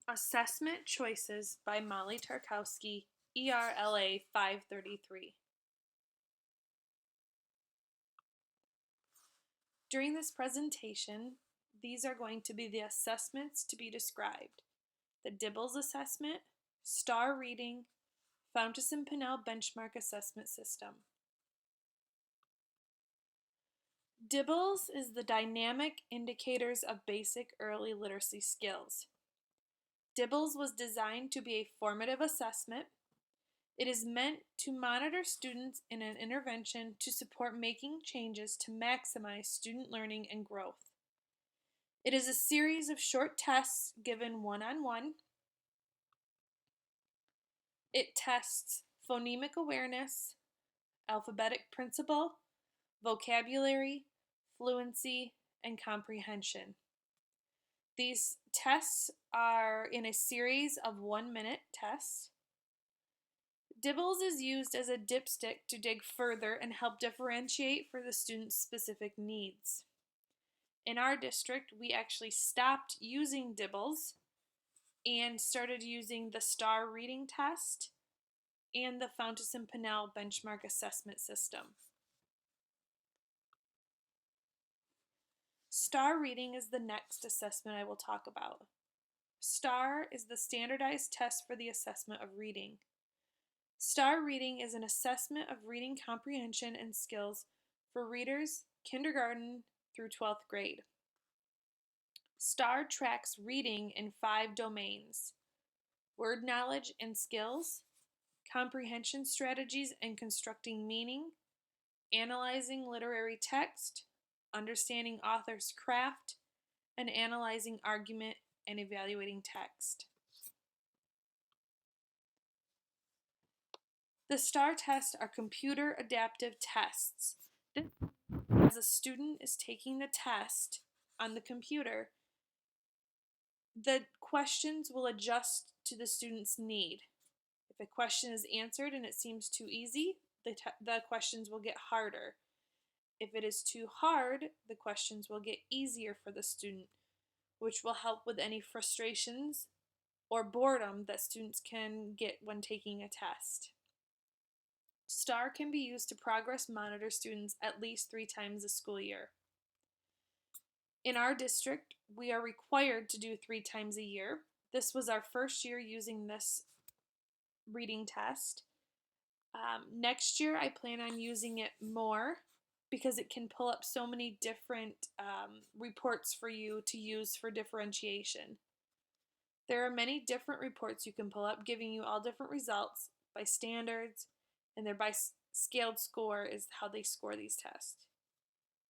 Assessment Choices by Molly Tarkowski, ERLA 533. During this presentation, these are going to be the assessments to be described: the Dibbles Assessment, Star Reading, Fountas and Pinnell Benchmark Assessment System. Dibbles is the Dynamic Indicators of Basic Early Literacy Skills. Dibbles was designed to be a formative assessment. It is meant to monitor students in an intervention to support making changes to maximize student learning and growth. It is a series of short tests given one-on-one. It tests phonemic awareness, alphabetic principle, vocabulary, fluency, and comprehension. These tests are in a series of 1-minute tests. Dibbles is used as a dipstick to dig further and help differentiate for the student's specific needs. In our district, we actually stopped using Dibbles and started using the Star Reading Test and the Fountas and Pinnell Benchmark Assessment System. Star Reading is the next assessment I will talk about. Star is the standardized test for the assessment of reading. Star Reading is an assessment of reading comprehension and skills for readers kindergarten through 12th grade. Star tracks reading in 5 domains: word knowledge and skills, comprehension strategies and constructing meaning, analyzing literary text, understanding author's craft, and analyzing argument and evaluating text. The STAR tests are computer adaptive tests. As a student is taking the test on the computer, the questions will adjust to the student's need. If a question is answered and it seems too easy, the questions will get harder. If it is too hard, the questions will get easier for the student, which will help with any frustrations or boredom that students can get when taking a test. STAR can be used to progress monitor students at least 3 times a school year. In our district, we are required to do 3 times a year. This was our first year using this reading test. Next year, I plan on using it more because it can pull up so many different reports for you to use for differentiation. There are many different reports you can pull up giving you all different results by standards, and their by scaled score is how they score these tests.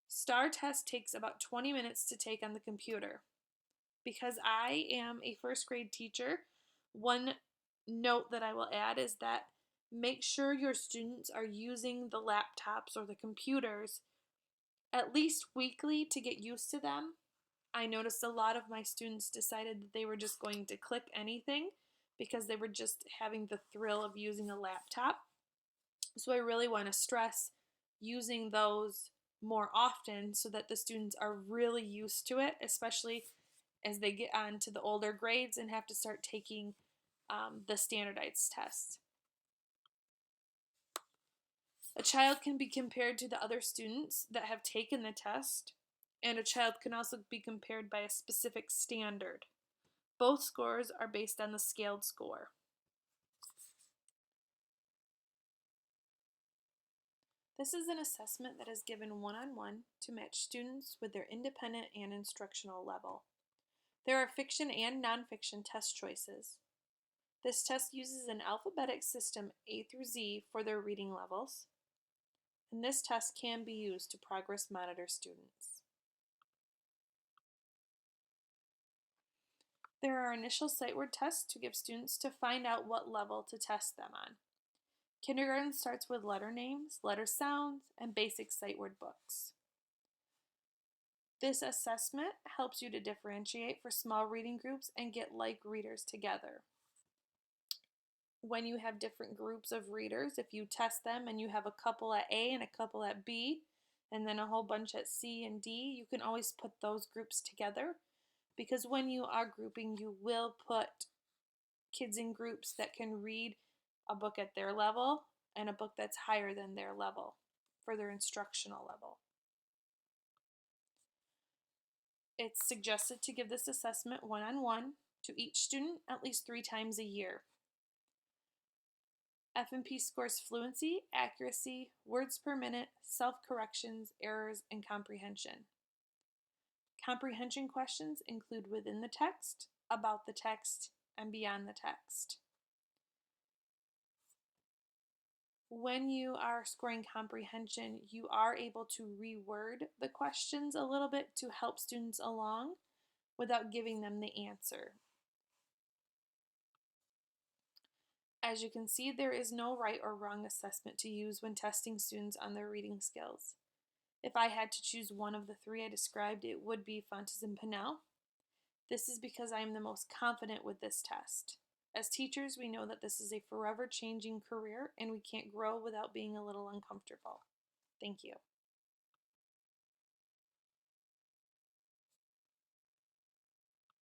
STAR test takes about 20 minutes to take on the computer. Because I am a first grade teacher, one note that I will add is that make sure your students are using the laptops or the computers at least weekly to get used to them. I noticed a lot of my students decided that they were just going to click anything because they were just having the thrill of using a laptop. So I really want to stress using those more often so that the students are really used to it, especially as they get on to the older grades and have to start taking the standardized tests. A child can be compared to the other students that have taken the test, and a child can also be compared by a specific standard. Both scores are based on the scaled score. This is an assessment that is given one-on-one to match students with their independent and instructional level. There are fiction and nonfiction test choices. This test uses an alphabetic system A through Z for their reading levels, and this test can be used to progress monitor students. There are initial sight word tests to give students to find out what level to test them on. Kindergarten starts with letter names, letter sounds, and basic sight word books. This assessment helps you to differentiate for small reading groups and get like readers together. When you have different groups of readers, if you test them and you have a couple at A and a couple at B, and then a whole bunch at C and D, you can always put those groups together because when you are grouping, you will put kids in groups that can read a book at their level and a book that's higher than their level for their instructional level. It's suggested to give this assessment one-on-one to each student at least 3 times a year. F&P scores fluency, accuracy, words per minute, self-corrections, errors, and comprehension. Comprehension questions include within the text, about the text, and beyond the text. When you are scoring comprehension, you are able to reword the questions a little bit to help students along without giving them the answer. As you can see, there is no right or wrong assessment to use when testing students on their reading skills. If I had to choose one of the 3 I described, it would be Fontes and Pinnell. This is because I am the most confident with this test. As teachers, we know that this is a forever changing career and we can't grow without being a little uncomfortable. Thank you.